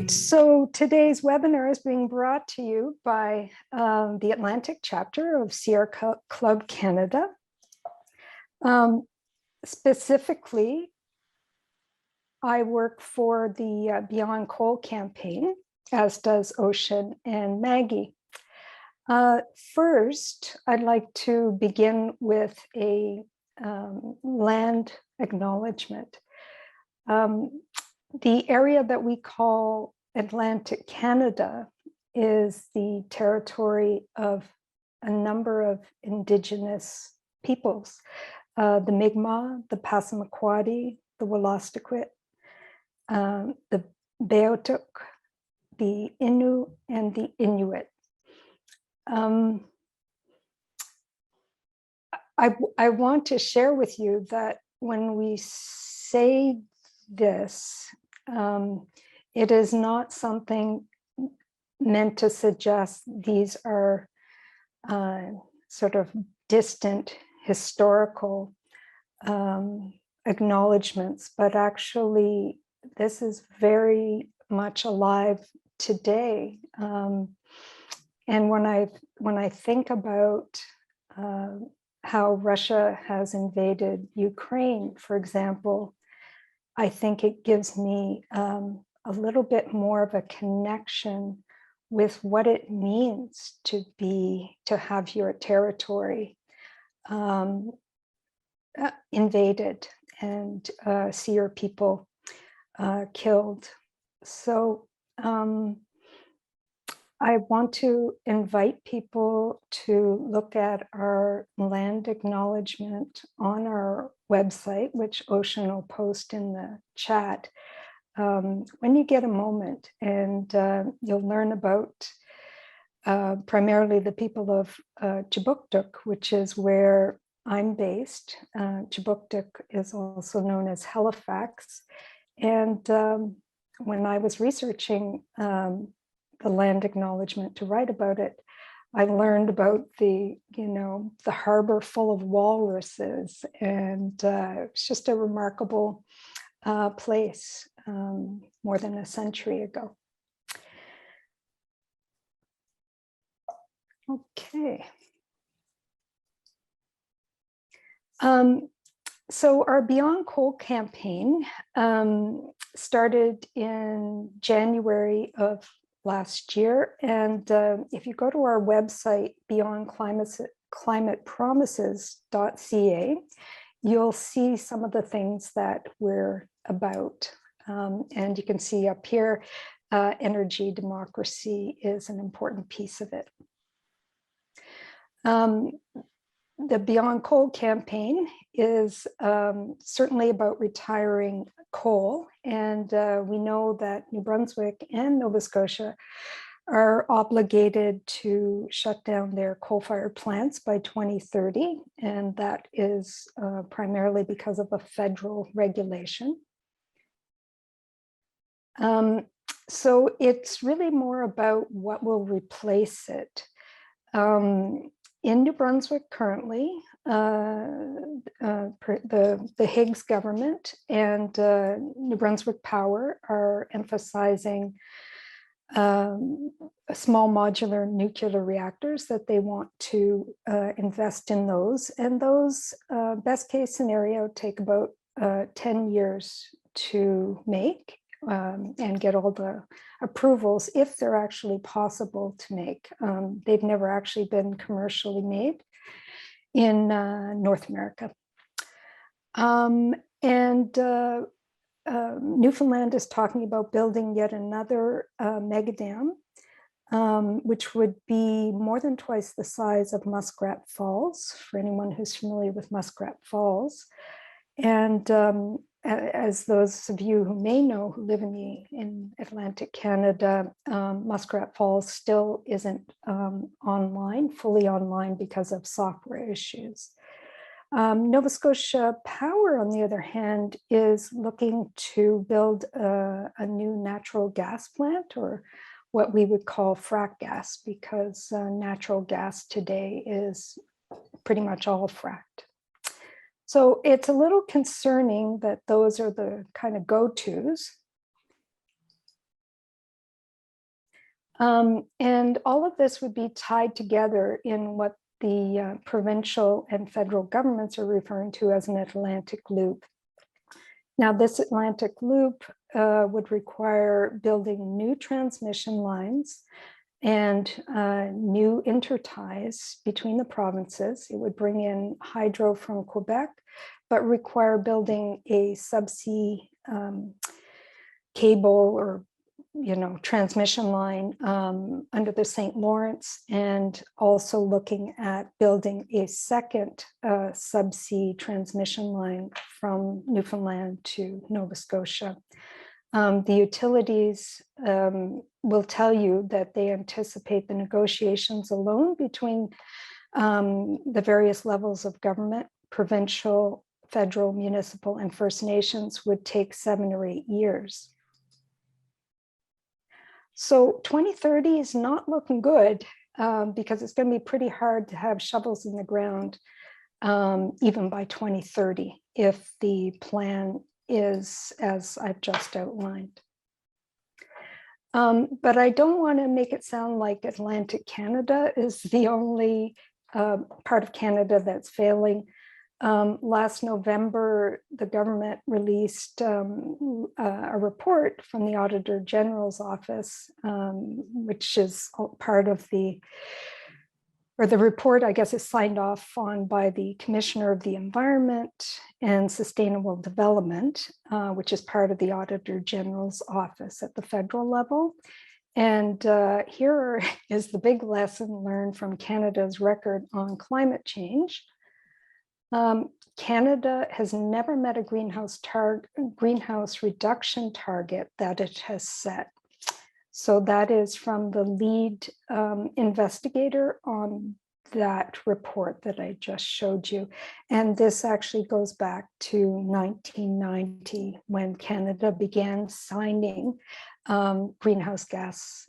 right, so today's webinar is being brought to you by the Atlantic chapter of Sierra Club Canada. Specifically, I work for the Beyond Coal campaign, as does Ocean and Maggie. First, I'd like to begin with a land acknowledgement. The area that we call Atlantic Canada is the territory of a number of Indigenous peoples, the Mi'kmaq, the Passamaquoddy, the Wolastoqiyik, the Beothuk, the Innu, and the Inuit. I want to share with you that when we say this, it is not something meant to suggest these are sort of distant historical acknowledgements, but actually this is very much alive today. And when I think about how Russia has invaded Ukraine, for example, I think it gives me a little bit more of a connection with what it means to have your territory invaded and see your people killed. So I want to invite people to look at our land acknowledgement on our website, which Ocean will post in the chat when you get a moment, and you'll learn about primarily the people of Kjipuktuk, which is where I'm based. Kjipuktuk is also known as Halifax. And when I was researching the land acknowledgement to write about it, I learned about the harbor full of walruses, and it's just a remarkable place more than a century ago. Okay. So our Beyond Coal campaign started in January of last year. And if you go to our website, beyondclimatepromises.ca, you'll see some of the things that we're about. And you can see up here, energy democracy is an important piece of it. The Beyond Coal campaign is certainly about retiring coal. And we know that New Brunswick and Nova Scotia are obligated to shut down their coal-fired plants by 2030. And that is primarily because of a federal regulation. So it's really more about what will replace it. In New Brunswick currently, the Higgs government and New Brunswick Power are emphasizing small modular nuclear reactors, that they want to invest in those. And those, best case scenario, take about 10 years to make. And get all the approvals if they're actually possible to make. They've never actually been commercially made in North America. Newfoundland is talking about building yet another mega dam, which would be more than twice the size of Muskrat Falls, for anyone who's familiar with Muskrat Falls. And as those of you who may know, who live in Atlantic Canada, Muskrat Falls still isn't fully online because of software issues. Nova Scotia Power, on the other hand, is looking to build a new natural gas plant, or what we would call frack gas, because natural gas today is pretty much all fracked. So it's a little concerning that those are the kind of go-tos. And all of this would be tied together in what the provincial and federal governments are referring to as an Atlantic loop. Now, this Atlantic loop would require building new transmission lines and new interties between the provinces. It would bring in hydro from Quebec, but require building a subsea cable or transmission line under the St. Lawrence, and also looking at building a second subsea transmission line from Newfoundland to Nova Scotia. The utilities will tell you that they anticipate the negotiations alone between the various levels of government, provincial, federal, municipal, and First Nations would take 7 or 8 years. So 2030 is not looking good because it's going to be pretty hard to have shovels in the ground even by 2030 if the plan is as I've just outlined. But I don't want to make it sound like Atlantic Canada is the only part of Canada that's failing. Last November, the government released a report from the Auditor General's office, which is part of the report, I guess, is signed off on by the Commissioner of the Environment and Sustainable Development, which is part of the Auditor General's office at the federal level. And here is the big lesson learned from Canada's record on climate change. Canada has never met a greenhouse reduction target that it has set. So that is from the lead investigator on that report that I just showed you. And this actually goes back to 1990 when Canada began signing greenhouse gas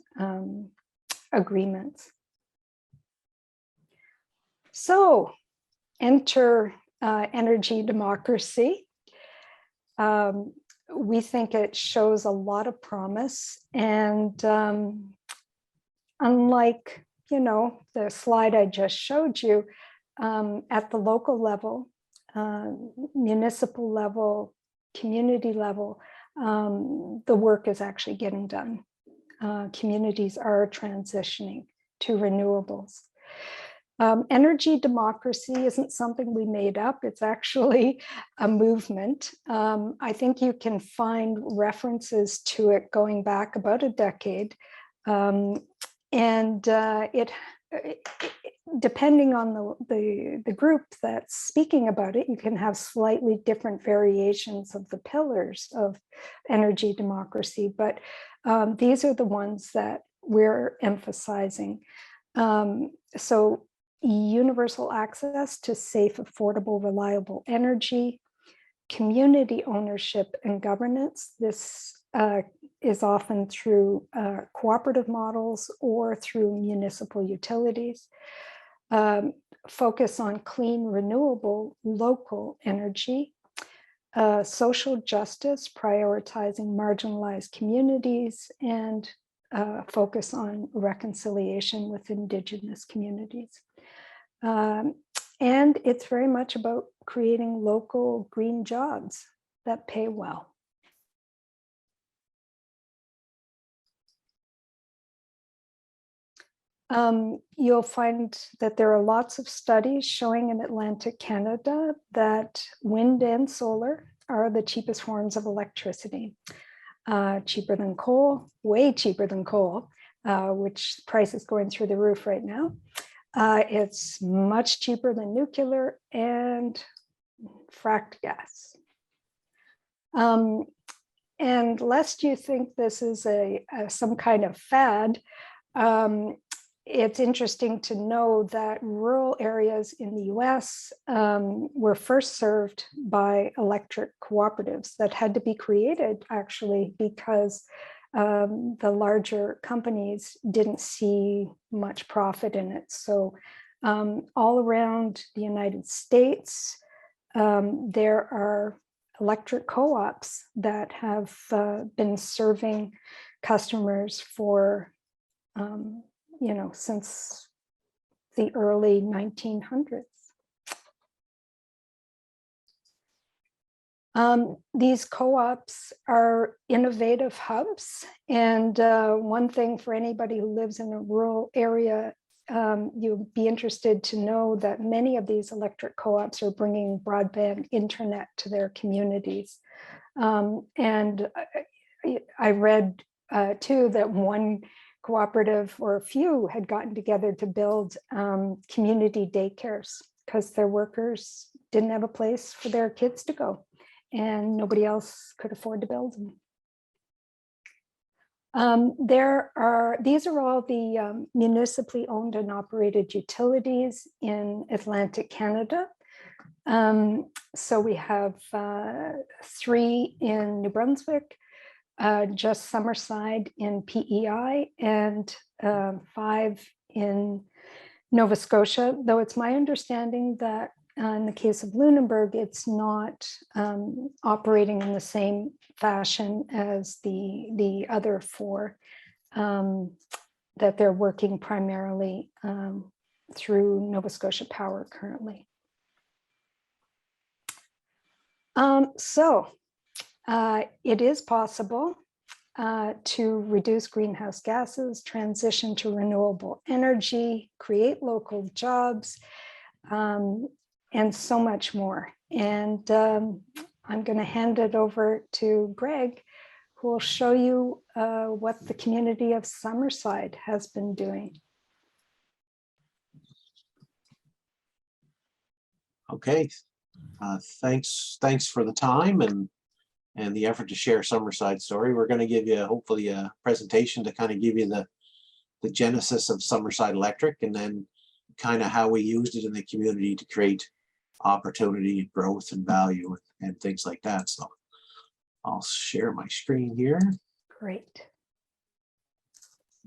agreements. So enter energy democracy. We think it shows a lot of promise, and unlike the slide I just showed you, at the local level, municipal level, community level, the work is actually getting done. Communities are transitioning to renewables. Energy democracy isn't something we made up. It's actually a movement. I think you can find references to it going back about a decade. It depending on the group that's speaking about it, you can have slightly different variations of the pillars of energy democracy, but these are the ones that we're emphasizing. So universal access to safe, affordable, reliable energy, community ownership and governance. This is often through cooperative models or through municipal utilities. Focus on clean, renewable, local energy. Social justice, prioritizing marginalized communities, and focus on reconciliation with Indigenous communities. And it's very much about creating local green jobs that pay well. You'll find that there are lots of studies showing in Atlantic Canada that wind and solar are the cheapest forms of electricity. Cheaper than coal, way cheaper than coal, which price is going through the roof right now. It's much cheaper than nuclear and fracked gas. And lest you think this is some kind of fad, it's interesting to know that rural areas in the US were first served by electric cooperatives that had to be created actually because the larger companies didn't see much profit in it. So all around the United States, there are electric co-ops that have been serving customers for you know, since the early 1900s. These co-ops are innovative hubs. And one thing for anybody who lives in a rural area, you'll be interested to know that many of these electric co-ops are bringing broadband internet to their communities. And I read too that one cooperative or a few had gotten together to build community daycares because their workers didn't have a place for their kids to go and nobody else could afford to build them. These are all the municipally owned and operated utilities in Atlantic Canada. So we have 3 in New Brunswick, just Summerside in PEI, and 5 in Nova Scotia, though it's my understanding that in the case of Lunenburg, it's not operating in the same fashion as the other 4, that they're working primarily through Nova Scotia Power currently. It is possible to reduce greenhouse gases, transition to renewable energy, create local jobs, and so much more. And I'm going to hand it over to Greg, who will show you what the community of Summerside has been doing. Okay, thanks for the time and the effort to share Summerside story. We're going to give you hopefully a presentation to kind of give you the genesis of Summerside Electric, and then kind of how we used it in the community to create opportunity, growth, and value, and things like that. So I'll share my screen here. Great.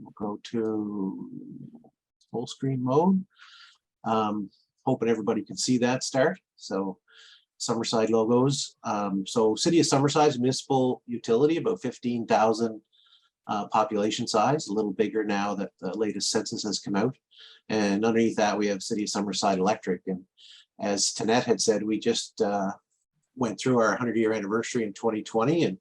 We'll go to full screen mode. Hoping everybody can see that start. So Summerside logos. So City of Summerside is a municipal utility, about 15,000 population size, a little bigger now that the latest census has come out. And underneath that, we have City of Summerside Electric. And as Tanette had said, we just went through our 100-year anniversary in 2020, and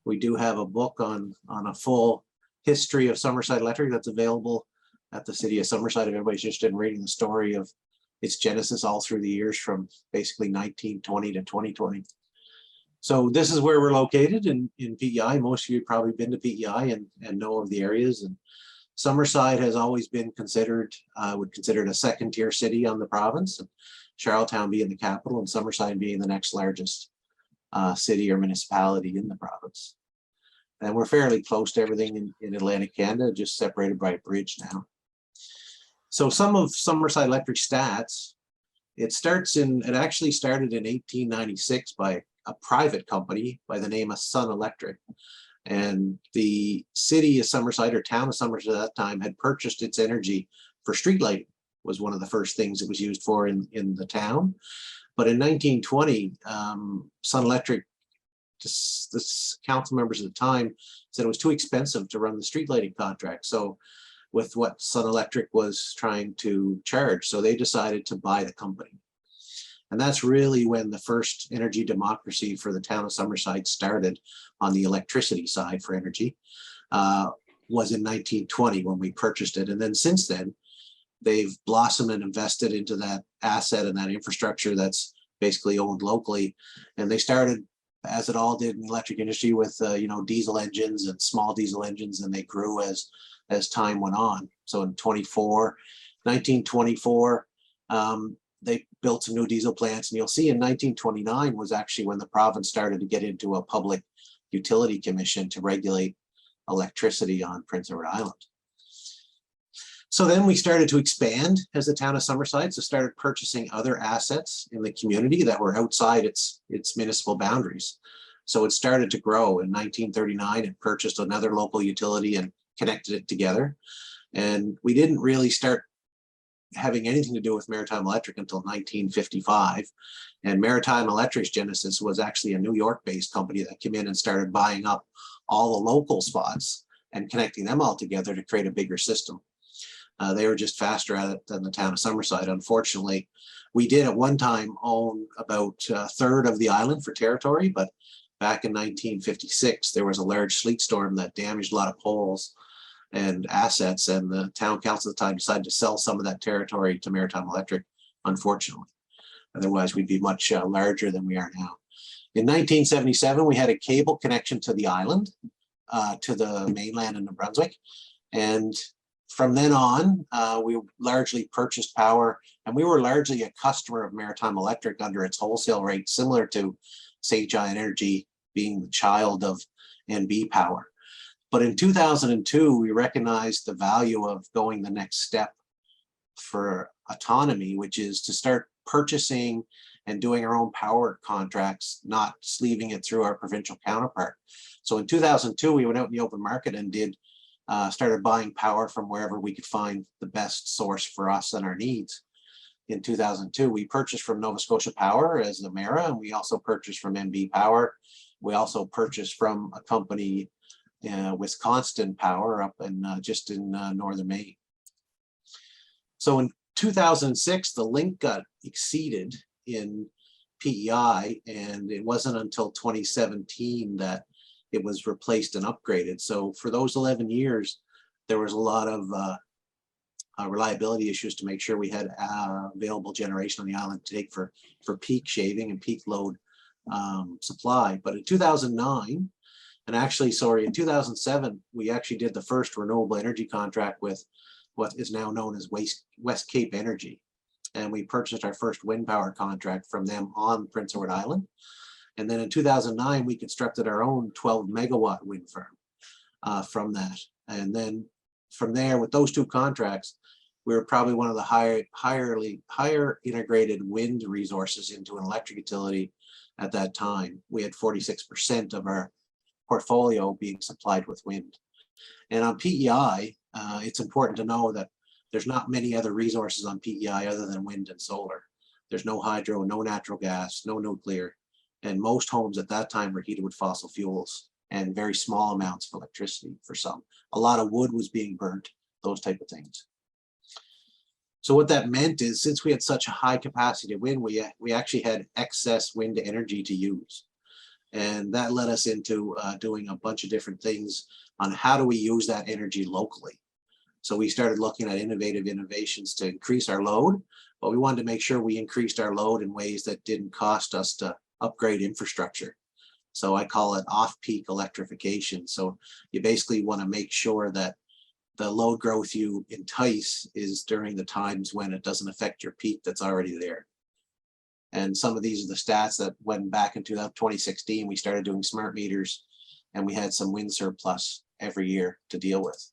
we do have a book on a full history of Summerside Electric that's available at the City of Summerside if anybody's interested in reading the story of its genesis all through the years from basically 1920 to 2020. So this is where we're located in PEI. Most of you have probably been to PEI and know of the areas. And Summerside has always been considered, would consider it a second-tier city on the province, and Charlottetown being the capital and Summerside being the next largest city or municipality in the province. And we're fairly close to everything in Atlantic Canada, just separated by a bridge now. So some of Summerside Electric stats, it actually started in 1896 by a private company by the name of Sun Electric. And the city of Summerside, or town of Summerside at that time, had purchased its energy for street lighting, was one of the first things it was used for in the town. But in 1920, Sun Electric, this council members at the time said it was too expensive to run the street lighting contract. So with what Sun Electric was trying to charge, so they decided to buy the company. And that's really when the first energy democracy for the town of Summerside started on the electricity side for energy, was in 1920 when we purchased it. And then since then, they've blossomed and invested into that asset and that infrastructure that's basically owned locally. And they started, as it all did in the electric industry, with diesel engines and small diesel engines, and they grew as time went on. So in 1924, they built some new diesel plants, and you'll see in 1929 was actually when the province started to get into a public utility commission to regulate electricity on Prince Edward Island. So then we started to expand as the town of Summerside, so started purchasing other assets in the community that were outside its municipal boundaries. So it started to grow. In 1939, it purchased another local utility and connected it together. And we didn't really start having anything to do with Maritime Electric until 1955. And Maritime Electric's genesis was actually a New York-based company that came in and started buying up all the local spots and connecting them all together to create a bigger system. They were just faster at it than the town of Summerside. Unfortunately, we did at one time own about a third of the island for territory, but back in 1956, there was a large sleet storm that damaged a lot of poles and assets, and the town council at the time decided to sell some of that territory to Maritime Electric, unfortunately. Otherwise, we'd be much larger than we are now. In 1977, we had a cable connection to the island, to the mainland in New Brunswick. And from then on, we largely purchased power, and we were largely a customer of Maritime Electric under its wholesale rate, similar to St. John Energy being the child of NB Power. But in 2002, we recognized the value of going the next step for autonomy, which is to start purchasing and doing our own power contracts, not sleeving it through our provincial counterpart. So in 2002, we went out in the open market and started buying power from wherever we could find the best source for us and our needs. In 2002, we purchased from Nova Scotia Power as the Mera, and we also purchased from NB Power. We also purchased from a company, Wisconsin Power, up in just in northern Maine. So in 2006, the link got exceeded in PEI, and it wasn't until 2017 that it was replaced and upgraded. So for those 11 years, there was a lot of reliability issues to make sure we had available generation on the island to take for peak shaving and peak load supply. But in 2009, and actually, sorry, in 2007, we actually did the first renewable energy contract with what is now known as West Cape Energy. And we purchased our first wind power contract from them on Prince Edward Island. And then in 2009, we constructed our own 12 megawatt wind farm from that. And then from there, with those two contracts, we were probably one of the higher integrated wind resources into an electric utility at that time. We had 46% of our portfolio being supplied with wind. And on PEI, it's important to know that there's not many other resources on PEI other than wind and solar. There's no hydro, no natural gas, no nuclear. And most homes at that time were heated with fossil fuels and very small amounts of electricity for some. A lot of wood was being burnt, those type of things. So what that meant is, since we had such a high capacity of wind, we actually had excess wind energy to use. And that led us into doing a bunch of different things on how do we use that energy locally. So we started looking at innovations to increase our load, but we wanted to make sure we increased our load in ways that didn't cost us to upgrade infrastructure. So I call it off-peak electrification. So you basically want to make sure that the load growth you entice is during the times when it doesn't affect your peak that's already there. And some of these are the stats that went back into 2016, we started doing smart meters, and we had some wind surplus every year to deal with.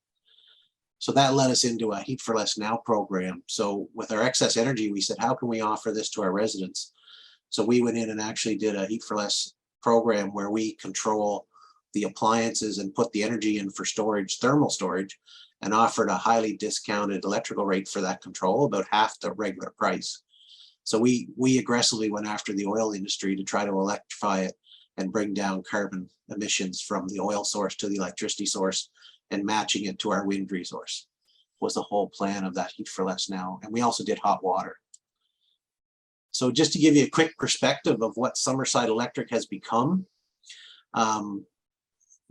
So that led us into a Heat for Less Now program. So with our excess energy, we said, how can we offer this to our residents? So we went in and actually did a Heat for Less program where we control the appliances and put the energy in for storage, thermal storage, and offered a highly discounted electrical rate for that control, about half the regular price. So we aggressively went after the oil industry to try to electrify it and bring down carbon emissions from the oil source to the electricity source, and matching it to our wind resource was the whole plan of that Heat for Less Now. And we also did hot water. So just to give you a quick perspective of what Summerside Electric has become,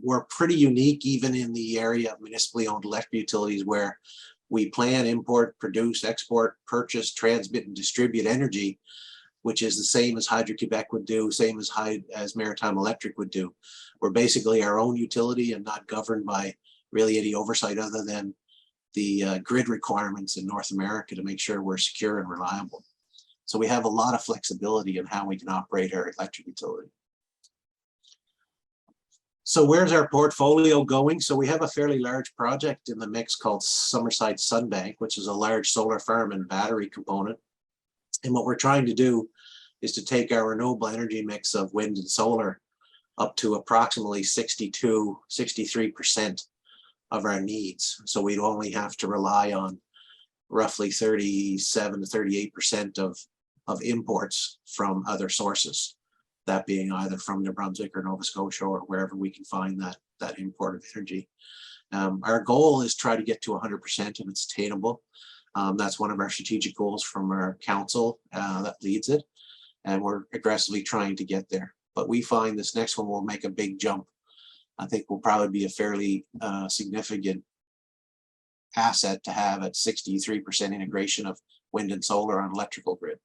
we're pretty unique even in the area of municipally owned electric utilities, where we plan, import, produce, export, purchase, transmit, and distribute energy, which is the same as Hydro-Quebec would do, same as Maritime Electric would do. We're basically our own utility and not governed by really any oversight other than the grid requirements in North America to make sure we're secure and reliable. So we have a lot of flexibility in how we can operate our electric utility. So where's our portfolio going? So we have a fairly large project in the mix called Summerside Sunbank, which is a large solar farm and battery component. And what we're trying to do is to take our renewable energy mix of wind and solar up to approximately 63% of our needs. So we'd only have to rely on roughly 37 to 38% of imports from other sources. that being either from New Brunswick or Nova Scotia or wherever we can find that imported energy. Our goal is try to get to 100% if it's attainable. That's one of our strategic goals from our council that leads it, and we're aggressively trying to get there. But we find this next one will make a big jump. I think will probably be a fairly significant asset to have at 63% integration of wind and solar on electrical grid.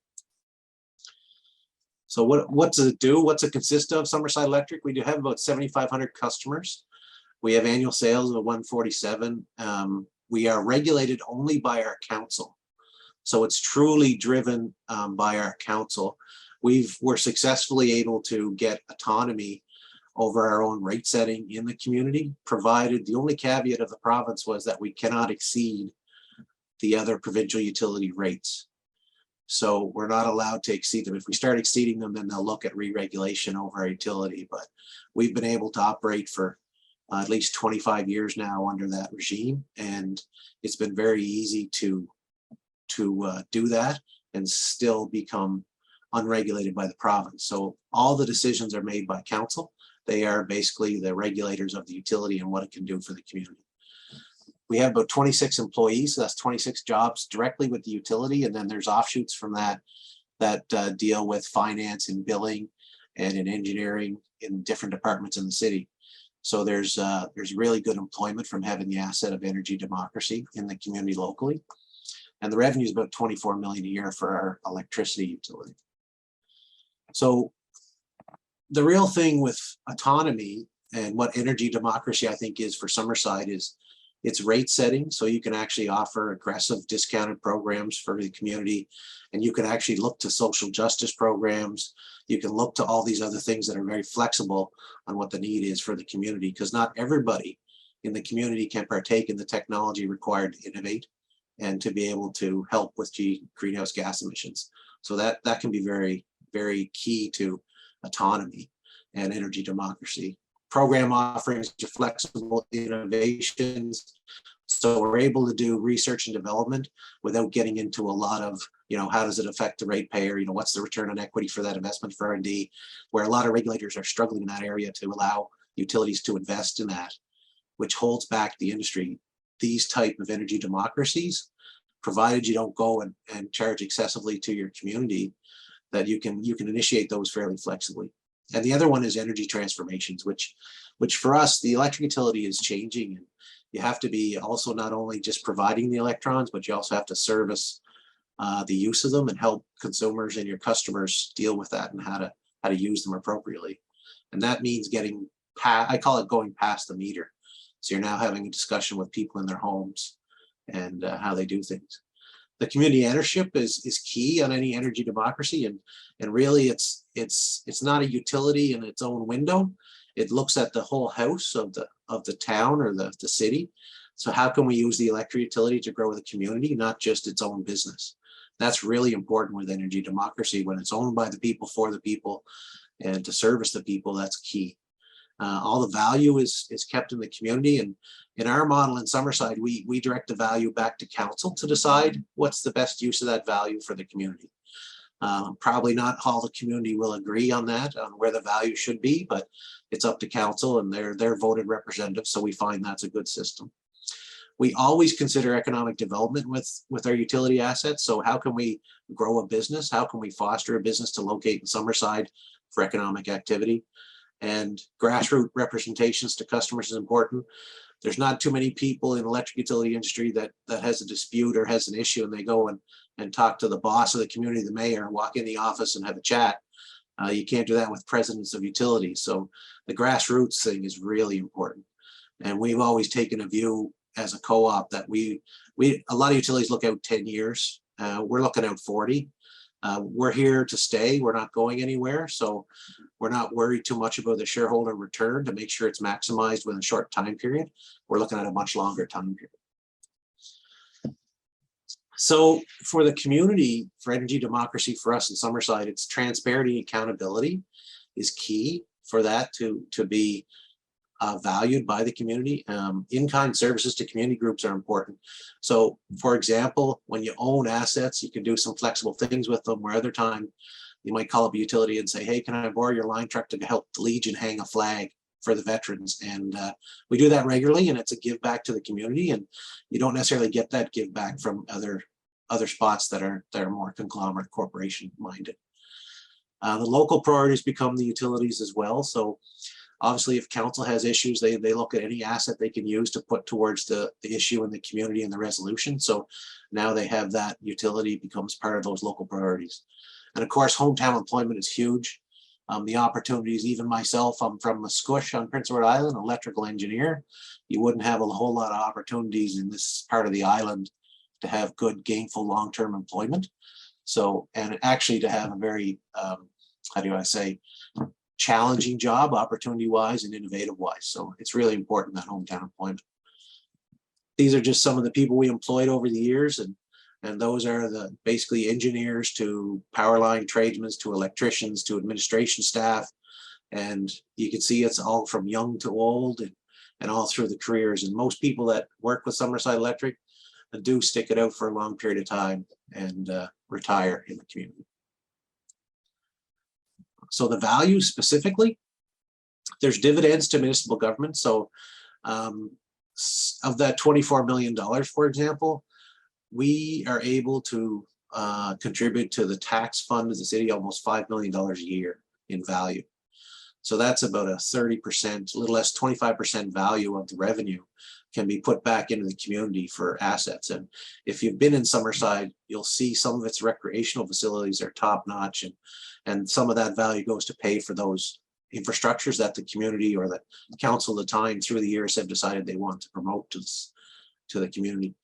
So what does it do? What's it consist of? Summerside Electric, we do have about 7,500 customers. We have annual sales of 147. We are regulated only by our council. So it's truly driven by our council. We're successfully able to get autonomy over our own rate setting in the community, provided the only caveat of the province was that we cannot exceed the other provincial utility rates. So we're not allowed to exceed them. If we start exceeding them, then they'll look at re-regulation over our utility. But we've been able to operate for at least 25 years now under that regime, and it's been very easy to do that and still become unregulated by the province. So all the decisions are made by council. They are basically the regulators of the utility and what it can do for the community. We have about 26 employees, so that's 26 jobs directly with the utility, and then there's offshoots from that deal with finance and billing and in engineering in different departments in the city. So there's really good employment from having the asset of energy democracy in the community locally. And the revenue is about 24 million a year for our electricity utility. So the real thing with autonomy and what energy democracy I think is for Summerside is it's rate setting. So you can actually offer aggressive discounted programs for the community, and you can actually look to social justice programs. You can look to all these other things that are very flexible on what the need is for the community, because not everybody in the community can partake in the technology required to innovate and to be able to help with greenhouse gas emissions. So that can be very, very key to autonomy and energy democracy. Program offerings are flexible innovations. So we're able to do research and development without getting into a lot of, how does it affect the ratepayer? What's the return on equity for that investment for R&D, where a lot of regulators are struggling in that area to allow utilities to invest in that, which holds back the industry. These type of energy democracies, provided you don't go and charge excessively to your community, that you can initiate those fairly flexibly. And the other one is energy transformations, which for us, the electric utility is changing. And you have to be also not only just providing the electrons, but you also have to service the use of them and help consumers and your customers deal with that and how to use them appropriately. And that means getting past, I call it going past the meter. So you're now having a discussion with people in their homes and how they do things. The community ownership is key on any energy democracy, and really it's not a utility in its own window. It looks at the whole house of the town or the city. So how can we use the electric utility to grow the community, not just its own business? That's really important with energy democracy. When it's owned by the people, for the people, and to service the people, that's key. All the value is kept in the community, and in our model in Summerside, we direct the value back to council to decide what's the best use of that value for the community. Probably not all the community will agree on that, on where the value should be, but it's up to council and their voted representatives. So we find that's a good system. We always consider economic development with our utility assets. So how can we grow a business? How can we foster a business to locate in Summerside for economic activity? And grassroots representations to customers is important. There's not too many people in the electric utility industry that has a dispute or has an issue and they go and talk to the boss of the community, the mayor, and walk in the office and have a chat. You can't do that with presidents of utilities. So the grassroots thing is really important. And we've always taken a view as a co-op that a lot of utilities look out 10 years. We're looking out 40. We're here to stay. We're not going anywhere. So we're not worried too much about the shareholder return to make sure it's maximized within a short time period. We're looking at a much longer time period. So for the community, for energy democracy, for us in Summerside, it's transparency and accountability is key for that to be valued by the community. In-kind services to community groups are important. So for example, when you own assets, you can do some flexible things with them, where other time You might call up a utility and say, hey, can I borrow your line truck to help the Legion hang a flag for the veterans? And we do that regularly, and it's a give back to the community, and you don't necessarily get that give back from other spots that are more conglomerate corporation minded. The local priorities become the utilities as well. So obviously, if council has issues, they look at any asset they can use to put towards the issue in the community and the resolution. So now they have that utility becomes part of those local priorities. And of course, hometown employment is huge. The opportunities, even myself, I'm from Musqueam on Prince Edward Island, electrical engineer. You wouldn't have a whole lot of opportunities in this part of the island to have good, gainful, long-term employment. So, and actually to have a very, how do I say, challenging job, opportunity-wise and innovative-wise. So it's really important, that hometown employment. These are just some of the people we employed over the years, and those are the basically engineers to power line tradesmen to electricians to administration staff. And you can see it's all from young to old and all through the careers. And most people that work with Summerside Electric do stick it out for a long period of time and retire in the community. So the value specifically, there's dividends to municipal government. So of that $24 million, for example, we are able to contribute to the tax fund of the city almost $5 million a year in value. So that's about a 30%, a little less 25% value of the revenue can be put back into the community for assets. And if you've been in Summerside, you'll see some of its recreational facilities are top notch, and some of that value goes to pay for those infrastructures that the community or the council at the time through the years have decided they want to promote to the community.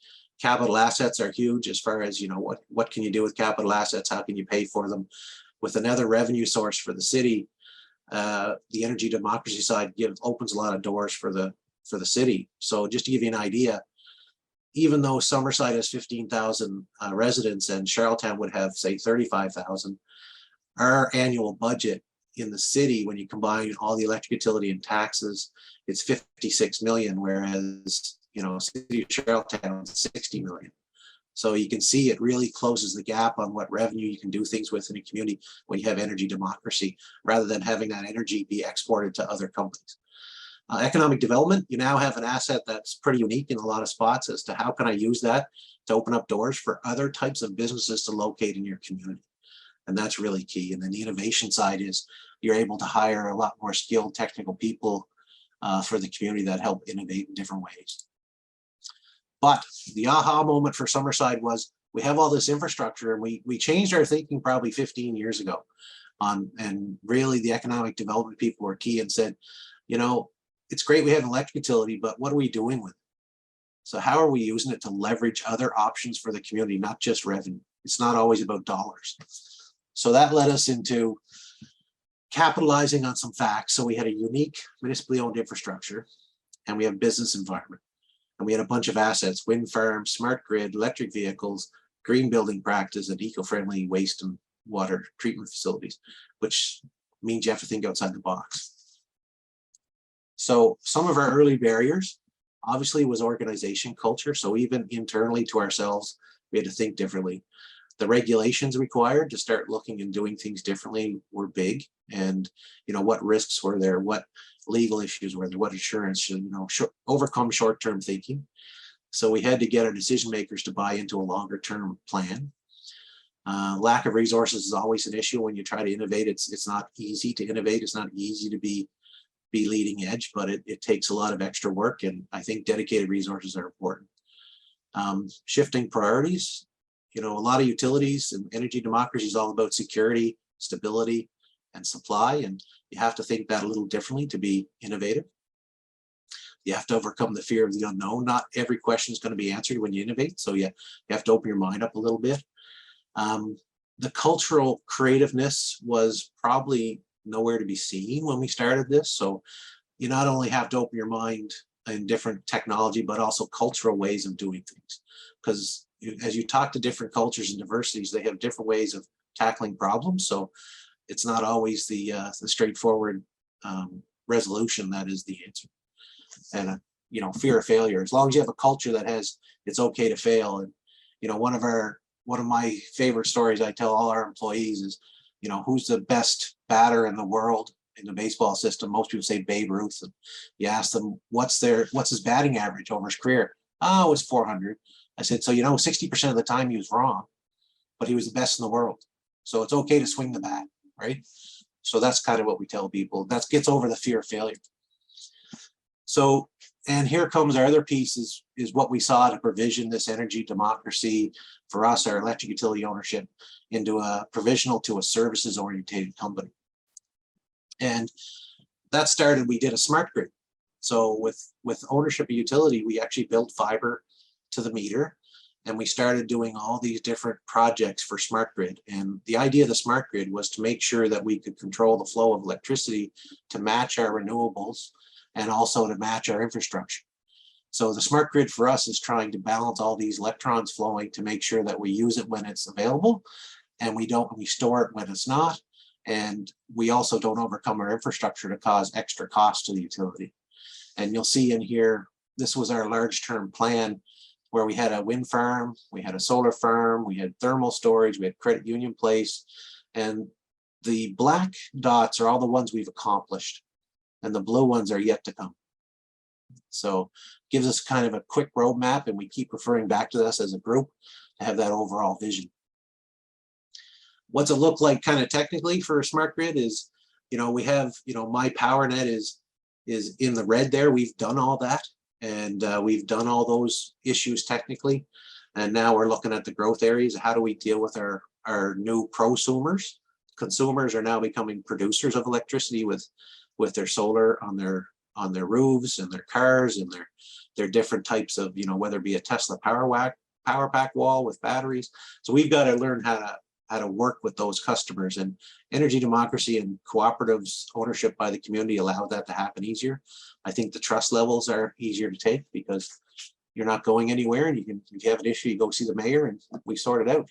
Capital assets are huge as far as, you know, what can you do with capital assets? How can you pay for them? With another revenue source for the city, the energy democracy side opens a lot of doors for the city. So just to give you an idea, even though Summerside has 15,000 residents and Charlottetown would have, say, 35,000, our annual budget in the city, when you combine all the electric utility and taxes, it's 56 million, whereas, you know, city of Charlottetown is 60 million. So you can see it really closes the gap on what revenue you can do things with in a community when you have energy democracy, rather than having that energy be exported to other companies. Economic development, you now have an asset that's pretty unique in a lot of spots as to how can I use that to open up doors for other types of businesses to locate in your community. And that's really key. And then the innovation side is you're able to hire a lot more skilled technical people for the community that help innovate in different ways. But the aha moment for Summerside was we have all this infrastructure, and we changed our thinking probably 15 years ago and really the economic development people were key and said, you know, it's great we have an electric utility, but what are we doing with it? So how are we using it to leverage other options for the community, not just revenue? It's not always about dollars. So that led us into capitalizing on some facts. So we had a unique municipally owned infrastructure, and we have business environment. And we had a bunch of assets: wind farms, smart grid, electric vehicles, green building practice, and eco-friendly waste and water treatment facilities, which means you have to think outside the box. So some of our early barriers obviously was organization culture. So even internally to ourselves, we had to think differently. The regulations required to start looking and doing things differently were big. And, you know, what risks were there? What legal issues were there? What assurance should, you know, overcome short-term thinking? So we had to get our decision makers to buy into a longer-term plan. Lack of resources is always an issue when you try to innovate. It's not easy to innovate. It's not easy to be leading edge, but it takes a lot of extra work. And I think dedicated resources are important. Shifting priorities. You know, a lot of utilities and energy democracy is all about security, stability, and supply. And you have to think that a little differently to be innovative. You have to overcome the fear of the unknown. Not every question is going to be answered when you innovate. So you have to open your mind up a little bit. The cultural creativeness was probably nowhere to be seen when we started this. So you not only have to open your mind in different technology, but also cultural ways of doing things. Because as you talk to different cultures and diversities, they have different ways of tackling problems. So it's not always the straightforward resolution that is the answer. And you know, fear of failure. As long as you have a culture that has it's okay to fail. And you know, one of my favorite stories I tell all our employees is, you know, who's the best batter in the world in the baseball system? Most people say Babe Ruth. And you ask them, what's his batting average over his career? Oh, it was 400. I said, so, you know, 60% of the time he was wrong, but he was the best in the world. So it's okay to swing the bat, right? So that's kind of what we tell people. That gets over the fear of failure. So, and here comes our other piece is what we saw to provision this energy democracy for us, our electric utility ownership, into a provisional to a services oriented company. And that started, we did a smart grid. So with ownership of utility, we actually built fiber to the meter, and we started doing all these different projects for smart grid. And the idea of the smart grid was to make sure that we could control the flow of electricity to match our renewables and also to match our infrastructure. So the smart grid for us is trying to balance all these electrons flowing to make sure that we use it when it's available, and we store it when it's not. And we also don't overcome our infrastructure to cause extra costs to the utility. And you'll see in here, this was our large term plan where we had a wind farm, we had a solar farm, we had thermal storage, we had credit union place. And the black dots are all the ones we've accomplished, and the blue ones are yet to come. So gives us kind of a quick roadmap, and we keep referring back to this as a group to have that overall vision. What's it look like kind of technically for a smart grid is, you know, we have, you know, my power net is in the red there. We've done all that, and we've done all those issues technically. And now we're looking at the growth areas. How do we deal with our new prosumers? Consumers are now becoming producers of electricity with their solar on their roofs and their cars and their different types of, you know, whether it be a Tesla power pack wall with batteries. So we've got to learn how to work with those customers, and energy democracy and cooperatives ownership by the community allow that to happen easier. I think the trust levels are easier to take because you're not going anywhere, and if you have an issue, you go see the mayor and we sort it out.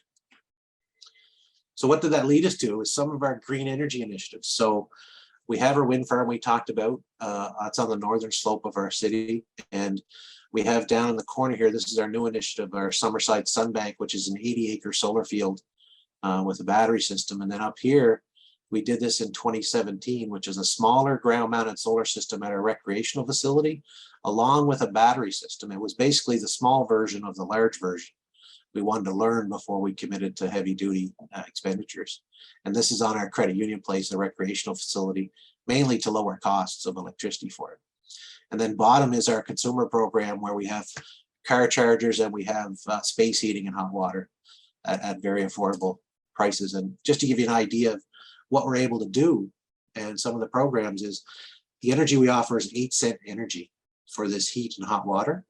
So what did that lead us to is some of our green energy initiatives. So we have our wind farm we talked about. It's on the northern slope of our city. And we have down in the corner here, this is our new initiative, our Summerside Sunbank, which is an 80-acre solar field with a battery system. And then up here, we did this in 2017, which is a smaller ground-mounted solar system at our recreational facility, along with a battery system. It was basically the small version of the large version. We wanted to learn before we committed to heavy-duty expenditures. And this is on our credit union place, the recreational facility, mainly to lower costs of electricity for it. And then bottom is our consumer program, where we have car chargers and we have space heating and hot water at very affordable prices. And just to give you an idea of what we're able to do and some of the programs is the energy we offer is 8-cent energy for this heat and hot water.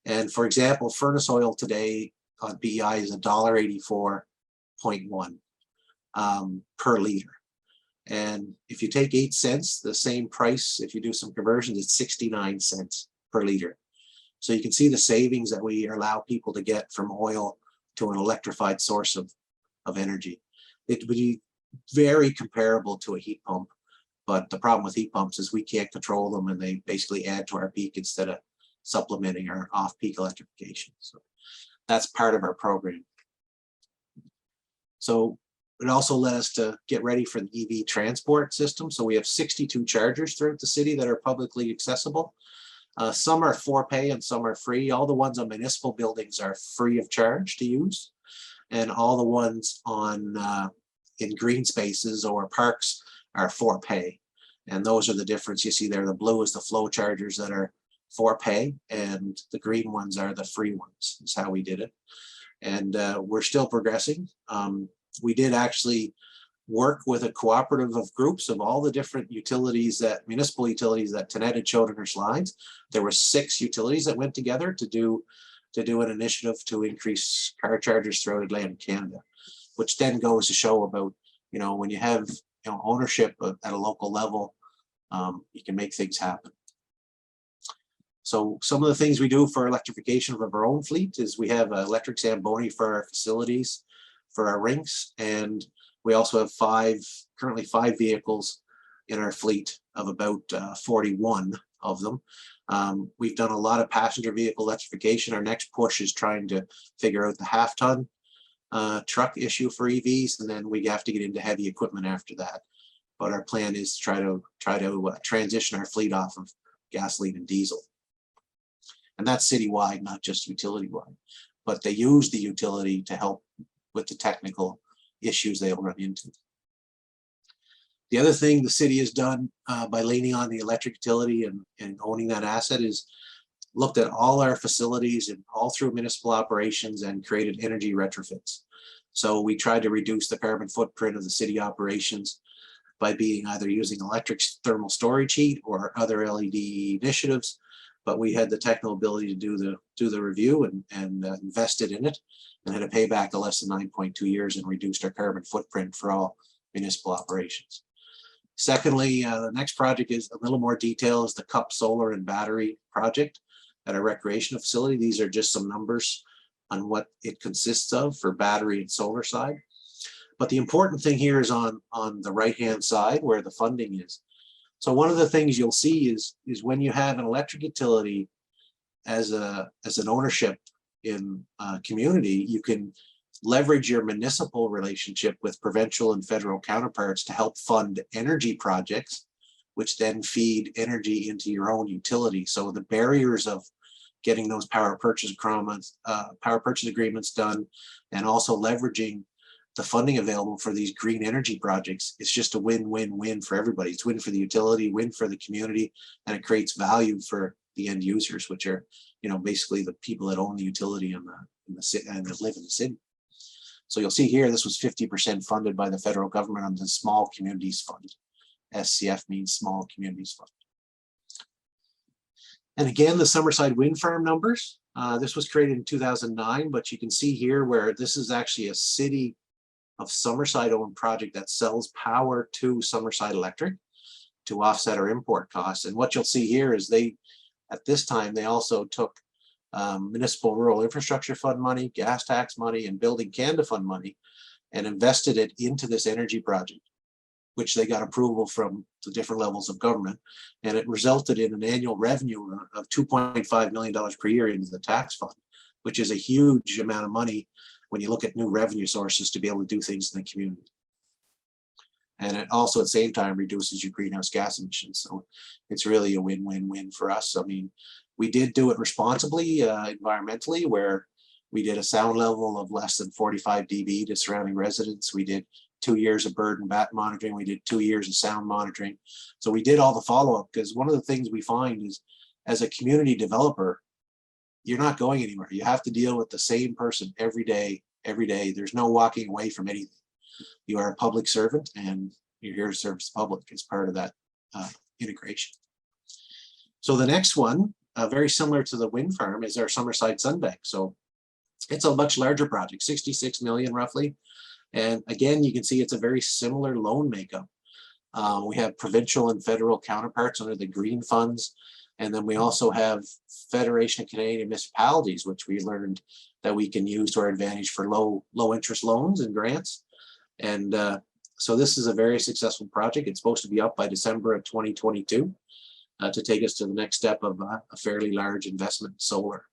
And for example, furnace oil today on BI is $1.84.1 per liter. And if you take 8 cents, the same price, if you do some conversions, it's 69 cents per liter. So you can see the savings that we allow people to get from oil to an electrified source of energy. It would be very comparable to a heat pump, but the problem with heat pumps is we can't control them, and they basically add to our peak instead of supplementing our off-peak electrification. So that's part of our program. So it also led us to get ready for the EV transport system. So we have 62 chargers throughout the city that are publicly accessible. Some are for pay and some are free. All the ones on municipal buildings are free of charge to use. And all the ones on in green spaces or parks are for pay. And those are the difference you see there. The blue is the flow chargers that are for pay, and the green ones are the free ones. That's how we did it. And we're still progressing. We did actually work with a cooperative of groups of all the different utilities, municipal utilities that Tanette had showed in her slides. There were 6 utilities that went together to do an initiative to increase car chargers throughout Atlantic Canada, which then goes to show about, you know, when you have, you know, ownership at a local level, you can make things happen. So some of the things we do for electrification of our own fleet is we have electric Zamboni for our facilities, for our rinks, and we also have currently 5 vehicles in our fleet of about 41 of them. We've done a lot of passenger vehicle electrification. Our next push is trying to figure out the half-ton truck issue for EVs, and then we have to get into heavy equipment after that. But our plan is to try to transition our fleet off of gasoline and diesel. And that's citywide, not just utility-wide. But they use the utility to help with the technical issues they'll run into. The other thing the city has done by leaning on the electric utility and owning that asset is looked at all our facilities and all through municipal operations and created energy retrofits. So we tried to reduce the carbon footprint of the city operations by being either using electric thermal storage heat or other LED initiatives. But we had the technical ability to do the review and invested in it, and had a payback of less than 9.2 years and reduced our carbon footprint for all municipal operations. Secondly, the next project is a little more detail, is the CUP solar and battery project at our recreational facility. These are just some numbers on what it consists of for battery and solar side. But the important thing here is on the right-hand side where the funding is. So one of the things you'll see is when you have an electric utility as an ownership in a community, you can leverage your municipal relationship with provincial and federal counterparts to help fund energy projects, which then feed energy into your own utility. So the barriers of getting those power purchase agreements done, and also leveraging the funding available for these green energy projects, it's just a win-win-win for everybody. It's win for the utility, win for the community, and it creates value for the end users, which are, basically the people that own the utility in the city and that live in the city. So you'll see here, this was 50% funded by the federal government on the Small Communities Fund. SCF means Small Communities Fund. And again, the Summerside Wind Farm numbers. This was created in 2009, but you can see here where this is actually a city of Summerside owned project that sells power to Summerside Electric to offset our import costs. And what you'll see here is at this time, they also took Municipal Rural Infrastructure Fund money, gas tax money, and Building Canada Fund money, and invested it into this energy project, which they got approval from the different levels of government. And it resulted in an annual revenue of $2.5 million per year into the tax fund, which is a huge amount of money when you look at new revenue sources to be able to do things in the community. And it also at the same time reduces your greenhouse gas emissions. So it's really a win-win-win for us. I mean, we did do it responsibly environmentally, where we did a sound level of less than 45 dB to surrounding residents. We did 2 years of bird and bat monitoring. We did 2 years of sound monitoring. So we did all the follow-up, because one of the things we find is, as a community developer, you're not going anywhere. You have to deal with the same person every day. There's no walking away from anything. You are a public servant, and you're here to service the public as part of that integration. So the next one, very similar to the wind farm, is our Summerside Sunbank. So it's a much larger project, 66 million roughly. And again, you can see it's a very similar loan makeup. We have provincial and federal counterparts under the green funds. And then we also have Federation of Canadian Municipalities, which we learned that we can use to our advantage for low interest loans and grants. And so this is a very successful project. It's supposed to be up by December of 2022 to take us to the next step of a fairly large investment in solar.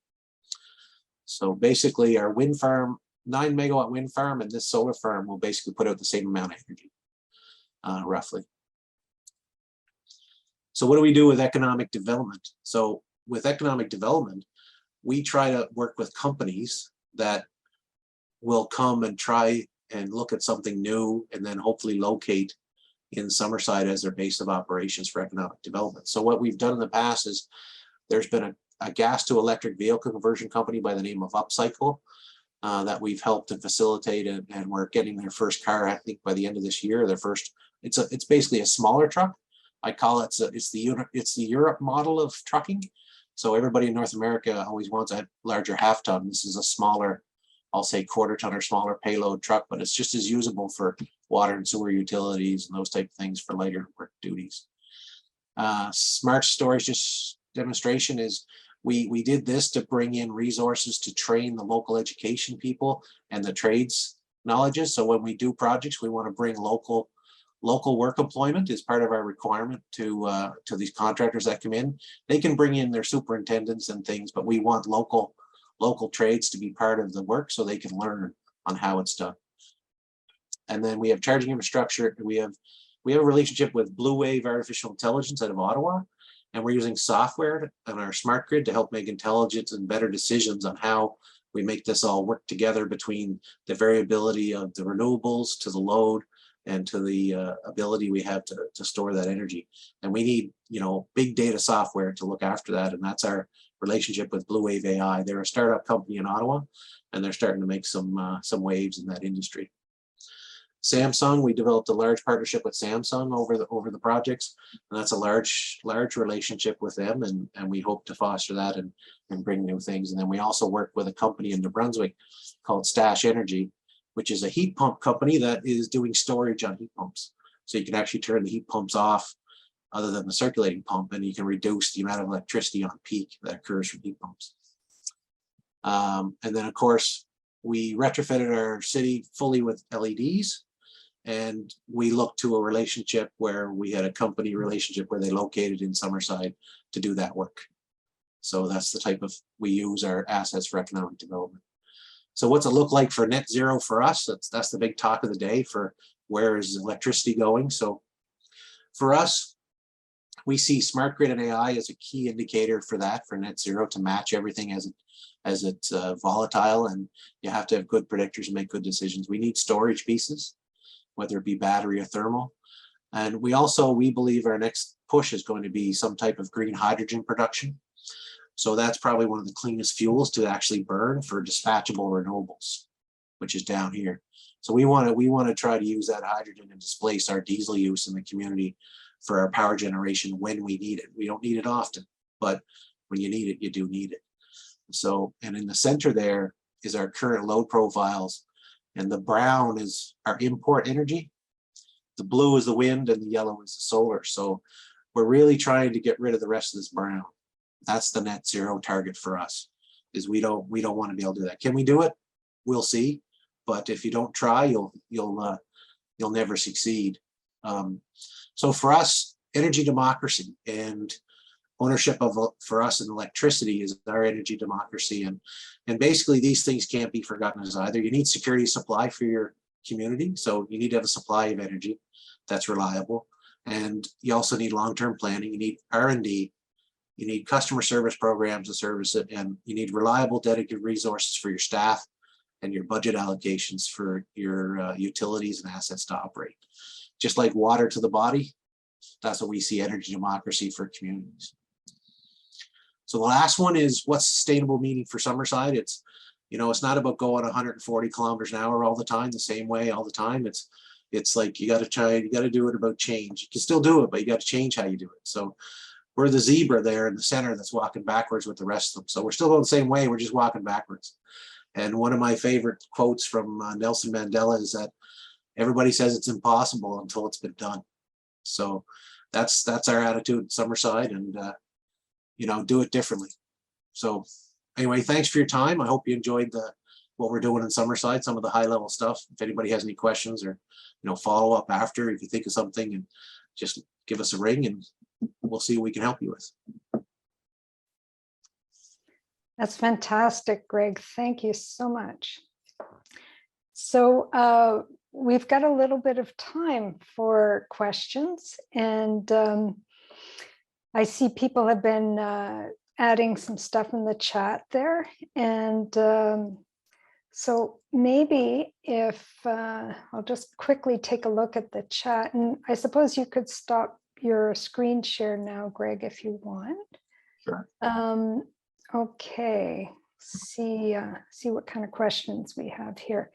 So basically our wind farm, 9 megawatt wind farm, and this solar farm will basically put out the same amount of energy, roughly. So what do we do with economic development? So with economic development, we try to work with companies that will come and try and look at something new, and then hopefully locate in Summerside as their base of operations for economic development. So what we've done in the past is there's been a gas to electric vehicle conversion company by the name of Upcycle that we've helped and facilitate, and we're getting their first car, I think, by the end of this year. Their first, it's basically a smaller truck. I call it, it's the Europe model of trucking. So everybody in North America always wants a larger half ton. This is a smaller, I'll say quarter ton or smaller payload truck, but it's just as usable for water and sewer utilities and those type of things for lighter work duties. Smart storage just demonstration is we did this to bring in resources to train the local education people and the trades knowledges. So when we do projects, we want to bring local work employment is part of our requirement to these contractors that come in. They can bring in their superintendents and things, but we want local trades to be part of the work so they can learn on how it's done. And then we have charging infrastructure. We have a relationship with Blue Wave Artificial Intelligence out of Ottawa, and we're using software on our smart grid to help make intelligence and better decisions on how we make this all work together between the variability of the renewables to the load and to the ability we have to store that energy. And we need, big data software to look after that. And that's our relationship with Blue Wave AI. They're a startup company in Ottawa, and they're starting to make some waves in that industry. Samsung, we developed a large partnership with Samsung over the projects, and that's a large relationship with them, and we hope to foster that and bring new things. And then we also work with a company in New Brunswick called Stash Energy, which is a heat pump company that is doing storage on heat pumps. So you can actually turn the heat pumps off other than the circulating pump, and you can reduce the amount of electricity on peak that occurs from heat pumps. And then of course, we retrofitted our city fully with LEDs. And we looked to a relationship where we had a company relationship where they located in Summerside to do that work. So that's the type of, we use our assets for economic development. So what's it look like for net zero for us? That's the big talk of the day for where is electricity going. So for us, we see smart grid and AI as a key indicator for that, for net zero, to match everything as it's volatile, and you have to have good predictors and make good decisions. We need storage pieces, whether it be battery or thermal. And we believe our next push is going to be some type of green hydrogen production. So that's probably one of the cleanest fuels to actually burn for dispatchable renewables, which is down here. So we want to try to use that hydrogen and displace our diesel use in the community for our power generation when we need it. We don't need it often, but when you need it, you do need it. So, and in the center there is our current load profiles. And the brown is our import energy, the blue is the wind, and the yellow is the solar. So we're really trying to get rid of the rest of this brown. That's the net zero target for us, is we don't want to be able to do that. Can we do it? We'll see. But if you don't try, you'll never succeed. So for us, energy democracy and ownership for us in electricity is our energy democracy, and basically these things can't be forgotten as either. You need security of supply for your community, so you need to have a supply of energy that's reliable, and you also need long-term planning. You need R&D, you need customer service programs to service it, and you need reliable dedicated resources for your staff and your budget allocations for your utilities and assets to operate. Just like water to the body, that's what we see energy democracy for communities. So the last one is, what's sustainable meaning for Summerside? It's, it's not about going 140 kilometers an hour all the time, the same way all the time. It's like you got to do it about change. You can still do it, but you got to change how you do it. So we're the zebra there in the center that's walking backwards with the rest of them. So we're still going the same way. We're just walking backwards. And one of my favorite quotes from Nelson Mandela is that everybody says it's impossible until it's been done. So that's our attitude at Summerside, and do it differently. So anyway, thanks for your time. I hope you enjoyed what we're doing in Summerside, some of the high level stuff. If anybody has any questions or follow up after, if you think of something, and just give us a ring and we'll see what we can help you with. That's fantastic, Greg. Thank you so much. So we've got a little bit of time for questions, and I see people have been adding some stuff in the chat there. And so maybe if I'll just quickly take a look at the chat, and I suppose you could stop your screen share now, Greg, if you want. Sure. Okay, see what kind of questions we have here.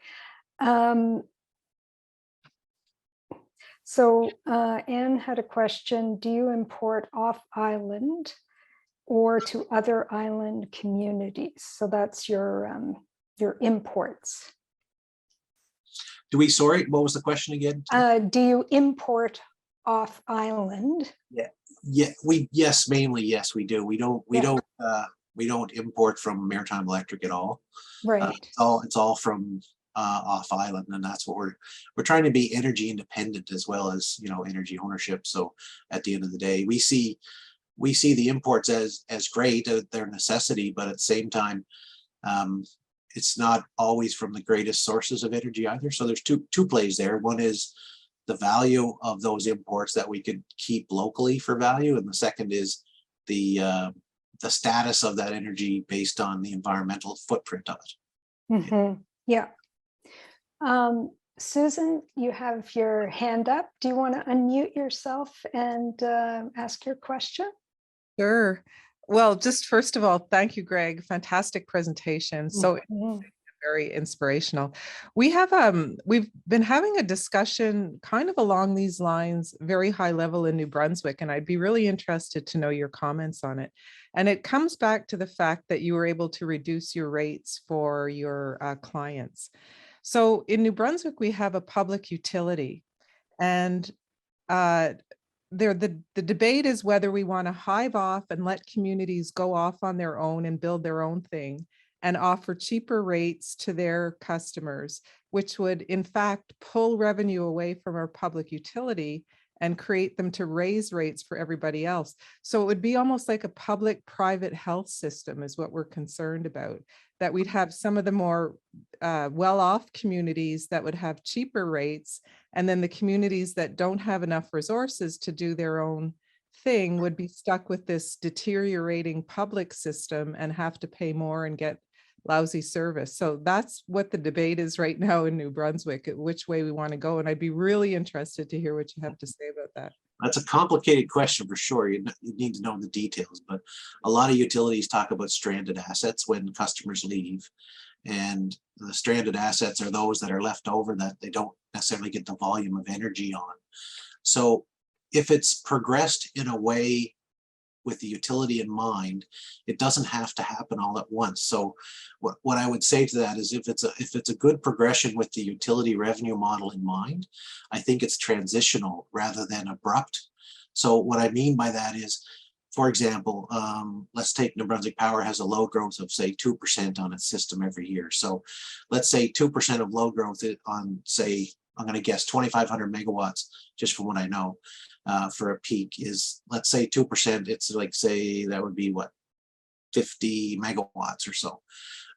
So Anne had a question: do you import off island or to other island communities? So that's your imports. Sorry, what was the question again? Do you import off island? Yes, mainly yes, we do. We don't import from Maritime Electric at all. Right. It's all from off island, and that's what we're trying to be energy independent as well as energy ownership. So at the end of the day, we see the imports as great, they're a necessity, but at the same time, it's not always from the greatest sources of energy either. So there's two plays there. One is the value of those imports that we could keep locally for value, and the second is the status of that energy based on the environmental footprint of it. Mm-hmm. Yeah. Susan, you have your hand up. Do you want to unmute yourself and ask your question? Sure. Well, just first of all, thank you, Greg. Fantastic presentation. So very inspirational. We've been having a discussion kind of along these lines, very high level in New Brunswick, and I'd be really interested to know your comments on it. And it comes back to the fact that you were able to reduce your rates for your clients. So in New Brunswick, we have a public utility, and the debate is whether we want to hive off and let communities go off on their own and build their own thing and offer cheaper rates to their customers, which would in fact pull revenue away from our public utility and create them to raise rates for everybody else. So it would be almost like a public-private health system is what we're concerned about, that we'd have some of the more well-off communities that would have cheaper rates, and then the communities that don't have enough resources to do their own thing would be stuck with this deteriorating public system and have to pay more and get lousy service. So that's what the debate is right now in New Brunswick, which way we want to go. And I'd be really interested to hear what you have to say about that. That's a complicated question for sure. You need to know the details, but a lot of utilities talk about stranded assets when customers leave. And the stranded assets are those that are left over that they don't necessarily get the volume of energy on. So if it's progressed in a way with the utility in mind, it doesn't have to happen all at once. So what I would say to that is if it's a good progression with the utility revenue model in mind, I think it's transitional rather than abrupt. So what I mean by that is, for example, let's take New Brunswick Power has a load growth of say 2% on its system every year. So let's say 2% of load growth on, say, I'm going to guess 2,500 megawatts, just from what I know, for a peak is, let's say 2%, it's like, say, that would be what, 50 megawatts or so.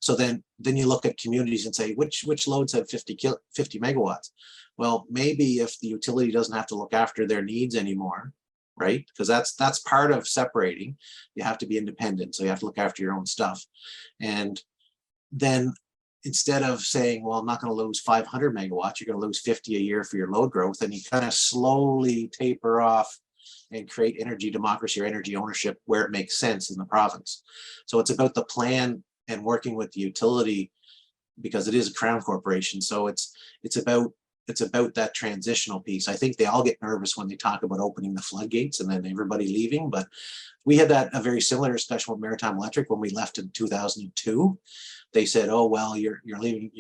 So then you look at communities and say, which loads have 50 megawatts? Well, maybe if the utility doesn't have to look after their needs anymore, right? Because that's part of separating. You have to be independent, so you have to look after your own stuff. And then instead of saying, well, I'm not going to lose 500 megawatts, you're going to lose 50 a year for your load growth, and you kind of slowly taper off and create energy democracy or energy ownership where it makes sense in the province. So it's about the plan and working with the utility, because it is a Crown corporation. So it's about that transitional piece. I think they all get nervous when they talk about opening the floodgates and then everybody leaving, but we had a very similar discussion with Maritime Electric when we left in 2002. They said, oh, well, you're leaving,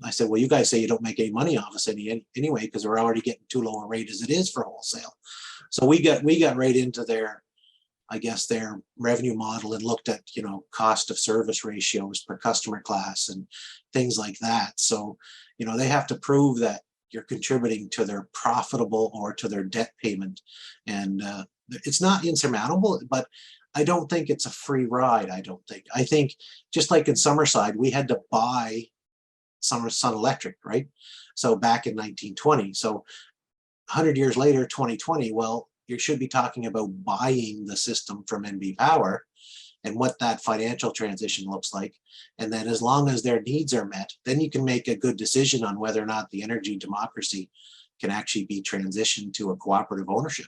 I said, well, you guys say you don't make any money off us anyway, because we're already getting too low a rate as it is for wholesale. So we got right into their revenue model and looked at, cost of service ratios per customer class and things like that. So, they have to prove that you're contributing to their profitable or to their debt payment. And it's not insurmountable, but I don't think it's a free ride. I think just like in Summerside, we had to buy Summerside Electric, right? So back in 1920. So 100 years later, 2020, well, you should be talking about buying the system from NB Power and what that financial transition looks like. And then as long as their needs are met, then you can make a good decision on whether or not the energy democracy can actually be transitioned to a cooperative ownership.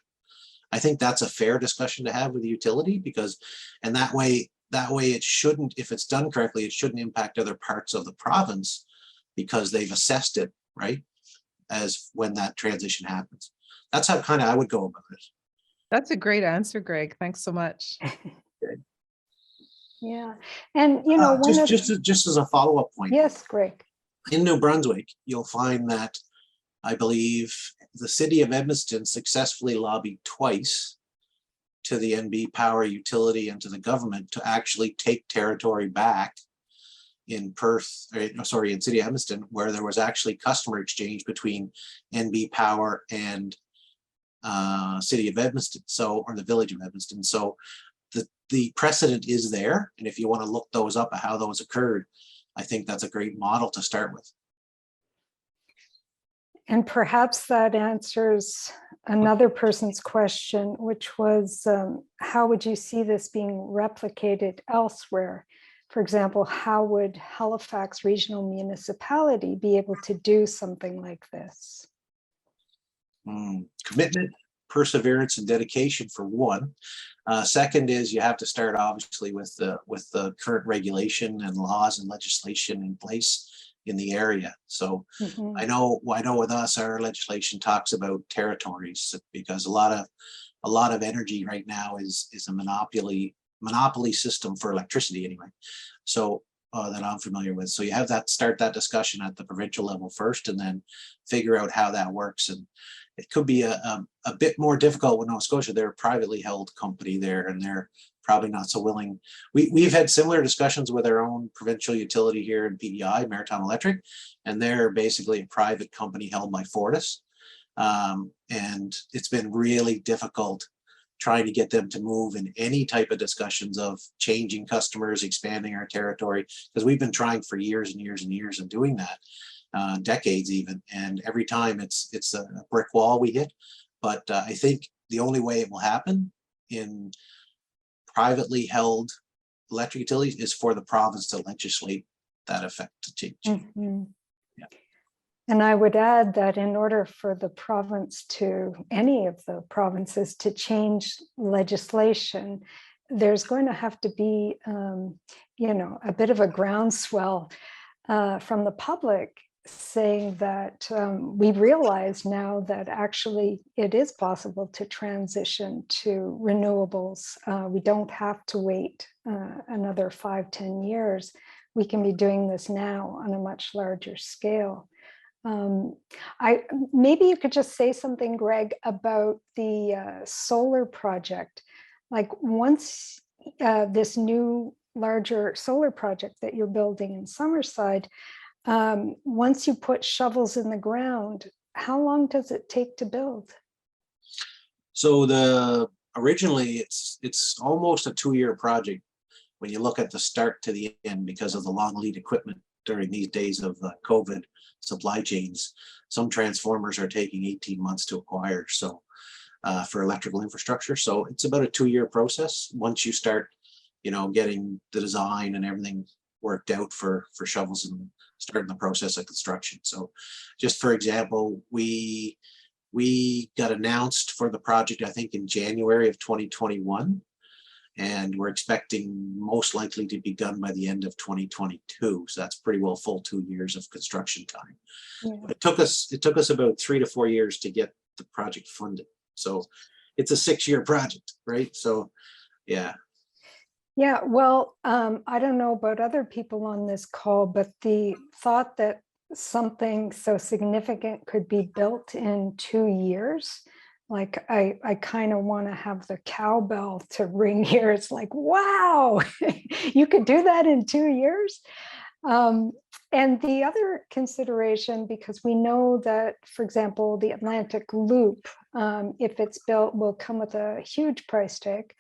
I think that's a fair discussion to have with the utility, because, and that way it shouldn't, if it's done correctly, it shouldn't impact other parts of the province because they've assessed it, right, as when that transition happens. That's how kind of I would go about it. That's a great answer, Greg. Thanks so much. Yeah. And, just as a follow-up point. Yes, Greg. In New Brunswick, you'll find that I believe the city of Edmundston successfully lobbied twice to the NB Power utility and to the government to actually take territory back in in city of Edmundston, where there was actually customer exchange between NB Power and city of Edmundston, or the village of Edmundston. So the precedent is there, and if you want to look those up at how those occurred, I think that's a great model to start with. And perhaps that answers another person's question, which was, how would you see this being replicated elsewhere? For example, how would Halifax Regional Municipality be able to do something like this? Commitment, perseverance, and dedication for one. Second is you have to start obviously with the current regulation and laws and legislation in place in the area. So I know with us, our legislation talks about territories, because a lot of energy right now is a monopoly system for electricity anyway. So that I'm familiar with. So you have that, start that discussion at the provincial level first, and then figure out how that works. And it could be a bit more difficult with Nova Scotia. They're a privately held company there, and they're probably not so willing. We've had similar discussions with our own provincial utility here in PEI, Maritime Electric, and they're basically a private company held by Fortis. And it's been really difficult trying to get them to move in any type of discussions of changing customers, expanding our territory, because we've been trying for years and years and years of doing that, decades even, and every time it's a brick wall we hit. But I think the only way it will happen in privately held electric utilities is for the province to legislate that effect to change. Yeah. And I would add that in order for the province to, any of the provinces to change legislation, there's going to have to be, a bit of a groundswell from the public saying that we realize now that actually it is possible to transition to renewables. We don't have to wait another 5-10 years. We can be doing this now on a much larger scale. Maybe you could just say something, Greg, about the solar project. Like once this new larger solar project that you're building in Summerside, once you put shovels in the ground, how long does it take to build? So originally it's almost a 2-year project when you look at the start to the end, because of the long lead equipment during these days of COVID supply chains. Some transformers are taking 18 months to acquire, so for electrical infrastructure. So it's about a 2-year process once you start, getting the design and everything worked out for shovels and starting the process of construction. So just for example, we got announced for the project, I think in January of 2021, and we're expecting most likely to be done by the end of 2022. So that's pretty well full 2 years of construction time. Yeah. But it took us about 3 to 4 years to get the project funded. So it's a 6-year project, right? So yeah. Yeah, well, I don't know about other people on this call, but the thought that something so significant could be built in 2 years, like I kind of want to have the cowbell to ring here. It's like, wow, you could do that in 2 years. And the other consideration, because we know that, for example, the Atlantic Loop, if it's built, will come with a huge price tag.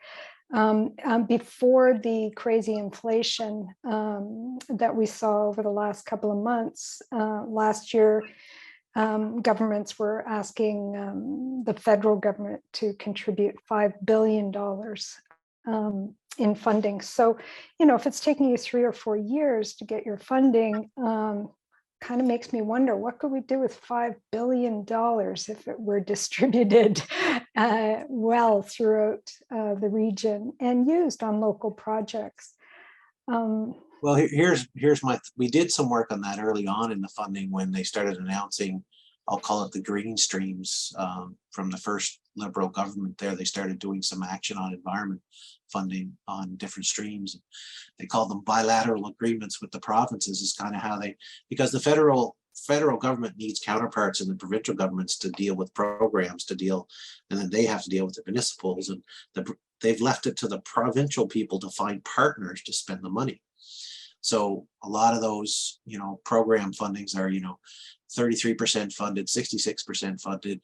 Before the crazy inflation that we saw over the last couple of months, last year, governments were asking the federal government to contribute $5 billion in funding. So, if it's taking you 3 or 4 years to get your funding, kind of makes me wonder, what could we do with $5 billion if it were distributed well throughout the region and used on local projects? Well, we did some work on that early on in the funding when they started announcing, I'll call it the green streams, from the first Liberal government there. They started doing some action on environment funding on different streams. They called them bilateral agreements with the provinces, is kind of how because the federal government needs counterparts in the provincial governments to deal with programs and then they have to deal with the municipals, and they've left it to the provincial people to find partners to spend the money. So a lot of those, program fundings are, 33% funded, 66% funded,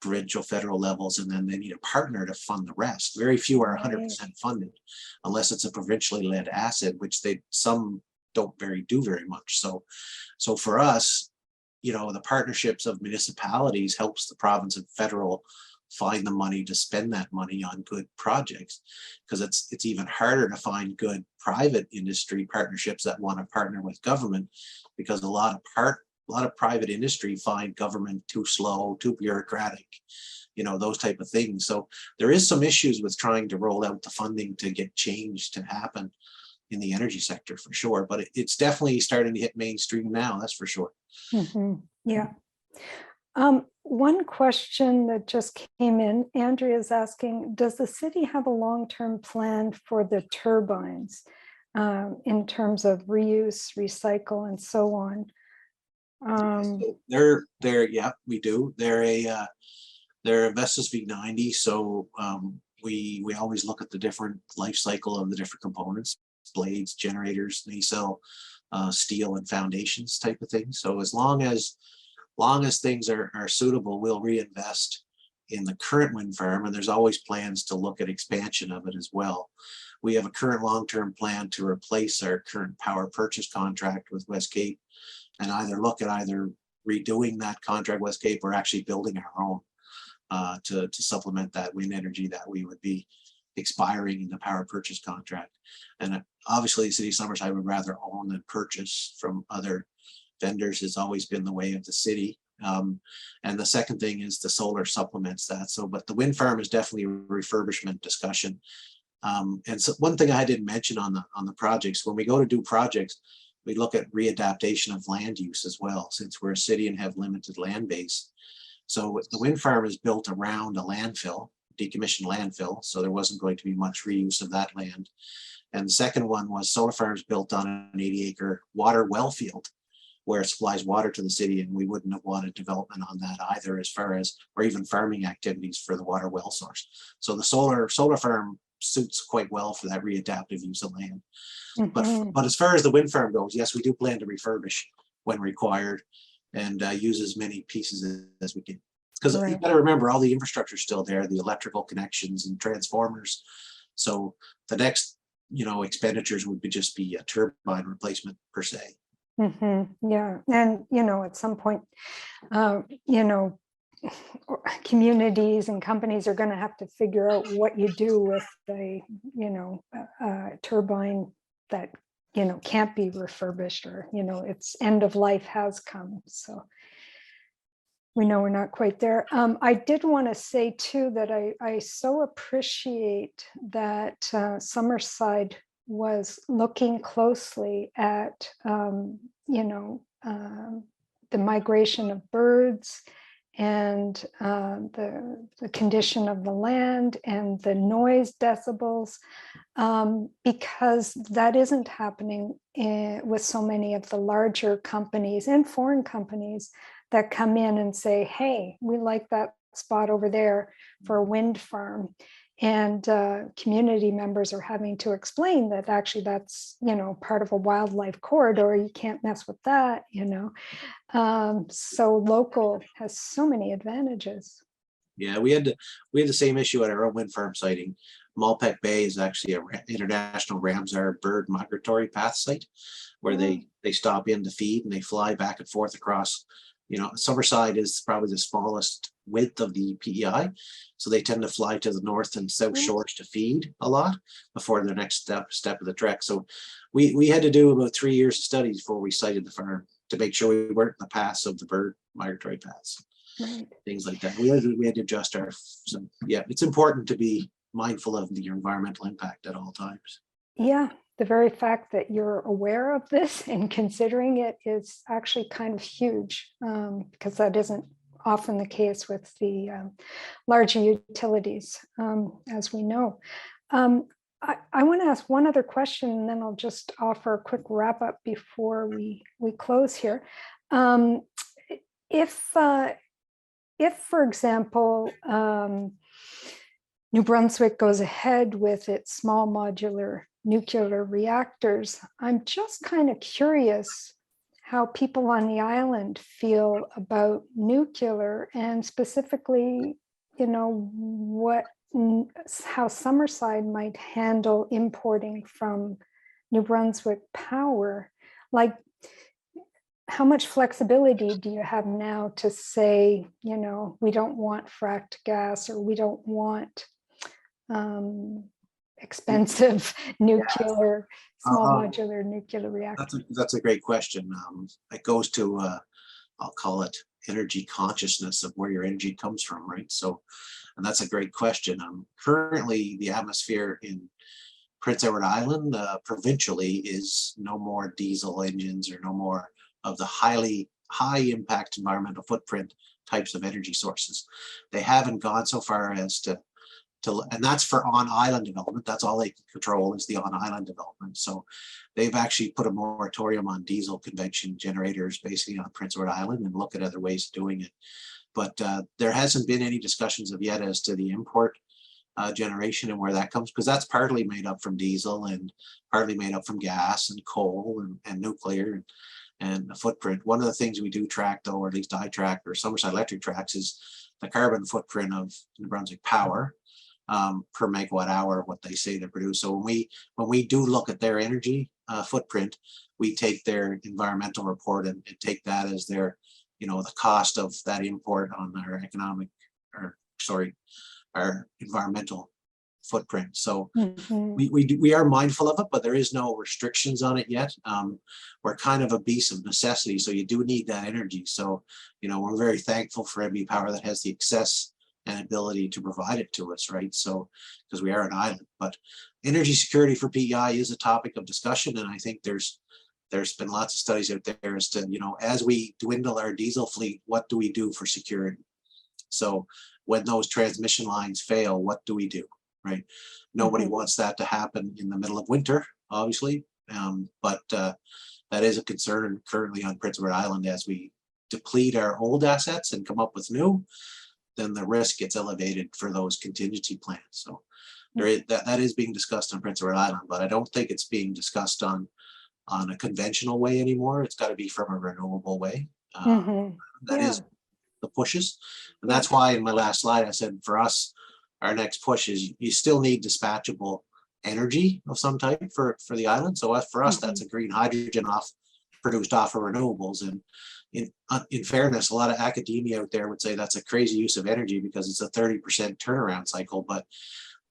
provincial, federal levels, and then they need a partner to fund the rest. Very few are 100% funded, unless it's a provincially led asset, which some don't do very much. So for us, the partnerships of municipalities helps the province and federal find the money to spend that money on good projects, because it's even harder to find good private industry partnerships that want to partner with government, because a lot of private industry find government too slow, too bureaucratic, those type of things. So there is some issues with trying to roll out the funding to get change to happen in the energy sector, for sure, but it's definitely starting to hit mainstream now, that's for sure. Yeah. One question that just came in, Andrea is asking, does the city have a long-term plan for the turbines in terms of reuse, recycle, and so on? So yeah, we do. They're a Vestas V90, so we always look at the different life cycle of the different components, blades, generators, nacelle, steel, and foundations type of thing. So as long as things are suitable, we'll reinvest in the current wind farm, and there's always plans to look at expansion of it as well. We have a current long-term plan to replace our current power purchase contract with West Cape, and either look at redoing that contract with West Cape or actually building our own to supplement that wind energy that we would be expiring in the power purchase contract. And obviously the city of Summerside would rather own than purchase from other vendors. Has always been the way of the city. And the second thing is the solar supplements that. So, but the wind farm is definitely a refurbishment discussion. And so one thing I didn't mention on the projects, when we go to do projects, we look at readaptation of land use as well, since we're a city and have limited land base. So the wind farm is built around a landfill, decommissioned landfill, so there wasn't going to be much reuse of that land. And the second one was solar farms built on an 80-acre water well field, where it supplies water to the city, and we wouldn't have wanted development on that either, as far as, or even farming activities for the water well source. So the solar farm suits quite well for that readaptive use of land. But as far as the wind farm goes, yes, we do plan to refurbish when required, and use as many pieces as we can. Because you got to remember, all the infrastructure is still there, the electrical connections and transformers. So the next, expenditures would just be a turbine replacement per se. Yeah, and at some point, communities and companies are going to have to figure out what you do with the turbine that can't be refurbished, or its end of life has come. So we know we're not quite there. I did want to say too that I so appreciate that Summerside was looking closely at the migration of birds and the condition of the land and the noise decibels, because that isn't happening with so many of the larger companies and foreign companies that come in and say, hey, we like that spot over there for a wind farm. And community members are having to explain that actually that's, part of a wildlife corridor. You can't mess with that, So local has so many advantages. Yeah, we had the same issue at our own wind farm siting. Malpec Bay is actually an international Ramsar bird migratory path site, where they stop in to feed and they fly back and forth across. Summerside is probably the smallest width of the PEI, so they tend to fly to the north and south shores to feed a lot before the next step of the trek. So we had to do about 3 years of studies before we sited the farm to make sure we weren't in the paths of the bird migratory paths, things like that. We had to adjust it's important to be mindful of your environmental impact at all times. Yeah, the very fact that you're aware of this and considering it is actually kind of huge, because that isn't often the case with the larger utilities, as we know. I want to ask one other question, and then I'll just offer a quick wrap up before we close here. If, for example, New Brunswick goes ahead with its small modular nuclear reactors, I'm just kind of curious how people on the island feel about nuclear, and specifically, how Summerside might handle importing from New Brunswick Power. like, how much flexibility do you have now to say, you know, we don't want fracked gas, or we don't want expensive nuclear, small modular nuclear reactors? That's a great question. It goes to, I'll call it energy consciousness of where your energy comes from, right? So, and that's a great question. Currently, the atmosphere in Prince Edward Island, provincially, is no more diesel engines or no more of the high impact environmental footprint types of energy sources. They haven't gone so far as to, and that's for on island development. That's all they can control, is the on island development. So they've actually put a moratorium on diesel convention generators basically on Prince Edward Island, and look at other ways of doing it. But there hasn't been any discussions of yet as to the import generation and where that comes, because that's partly made up from diesel and partly made up from gas and coal and nuclear and the footprint. One of the things we do track, though, or at least I track, or Summerside Electric tracks, is the carbon footprint of New Brunswick Power per megawatt hour, what they say they produce. So when we do look at their energy footprint, we take their environmental report and take that as their, you know, the cost of that import on our economic, or sorry, our environmental footprint. So we are mindful of it, but there is no restrictions on it yet. We're kind of a beast of necessity, so you do need that energy. So, you know, we're very thankful for MB Power that has the access and ability to provide it to us, right? So, because we are an island, but energy security for PEI is a topic of discussion, and I think there's been lots of studies out there as to, you know, as we dwindle our diesel fleet, what do we do for security? So when those transmission lines fail, what do we do, right? Nobody wants that to happen in the middle of winter, obviously, but that is a concern currently on Prince Edward Island. As we deplete our old assets and come up with new, then the risk gets elevated for those contingency plans. So there is, that is being discussed on Prince Edward Island, but I don't think it's being discussed on a conventional way anymore. It's got to be from a renewable way. That is the pushes. And that's why in my last slide, I said for us, our next push is you still need dispatchable energy of some type for the island. So for us, that's a green hydrogen produced off of renewables. And in fairness, a lot of academia out there would say that's a crazy use of energy because it's a 30% turnaround cycle. But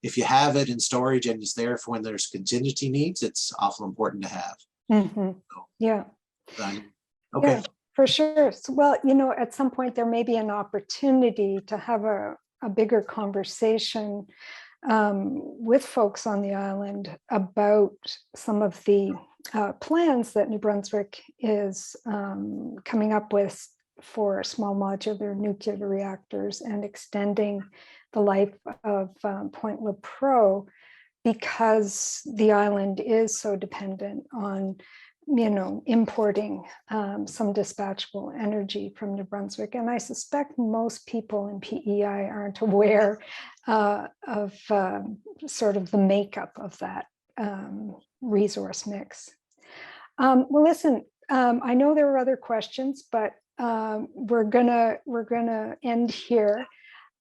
if you have it in storage and it's there for when there's contingency needs, it's awful important to have. So, yeah. okay. Yeah, for sure. So, well, you know, at some point there may be an opportunity to have a bigger conversation with folks on the island about some of the plans that New Brunswick is coming up with for small modular nuclear reactors and extending the life of Point Lepreau, because the island is so dependent on, you know, importing some dispatchable energy from New Brunswick. And I suspect most people in PEI aren't aware of sort of the makeup of that resource mix. Well, listen, I know there are other questions, but we're gonna end here.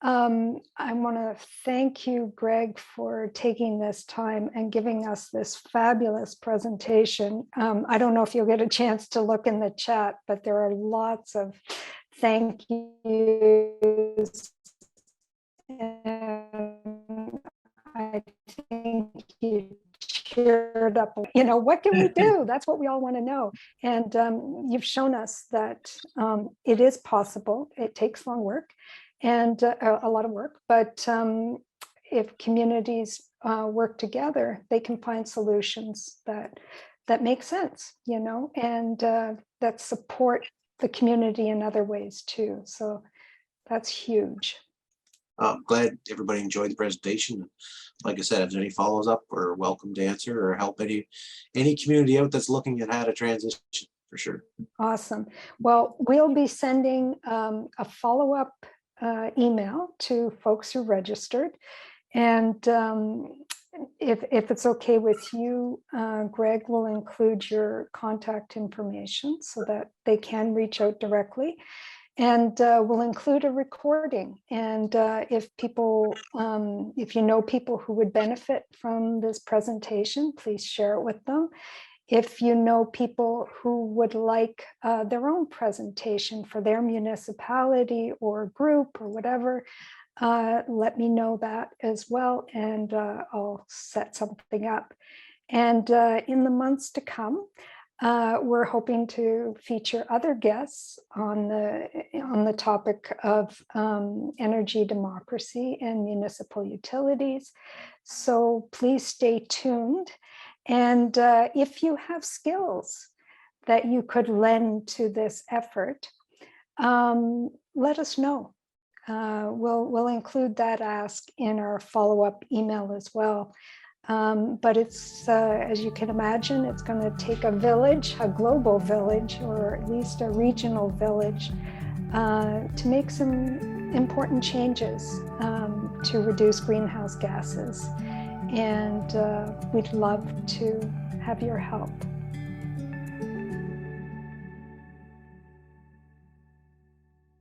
I want to thank you, Greg, for taking this time and giving us this fabulous presentation. I don't know if you'll get a chance to look in the chat, but there are lots of thank yous. And I think you cheered up, you know, what can we do? That's what we all want to know. And you've shown us that it is possible. It takes long work and a lot of work, but if communities work together, they can find solutions that make sense, you know, and that support the community in other ways too. So that's huge. I'm glad everybody enjoyed the presentation. Like I said, if there's any follows up, we're welcome to answer or help any community out that's looking at how to transition, for sure. Awesome. Well, we'll be sending a follow-up email to folks who registered. And if it's okay with you, Greg will include your contact information so that they can reach out directly. And we'll include a recording. And if people, if you know people who would benefit from this presentation, please share it with them. if you know people who would like their own presentation for their municipality or group or whatever, let me know that as well, and I'll set something up. And in the months to come, we're hoping to feature other guests on the topic of energy democracy and municipal utilities. So please stay tuned. And if you have skills that you could lend to this effort, let us know. We'll include that ask in our follow-up email as well. But it's, as you can imagine, it's going to take a village, a global village, or at least a regional village, to make some important changes to reduce greenhouse gases. And we'd love to have your help.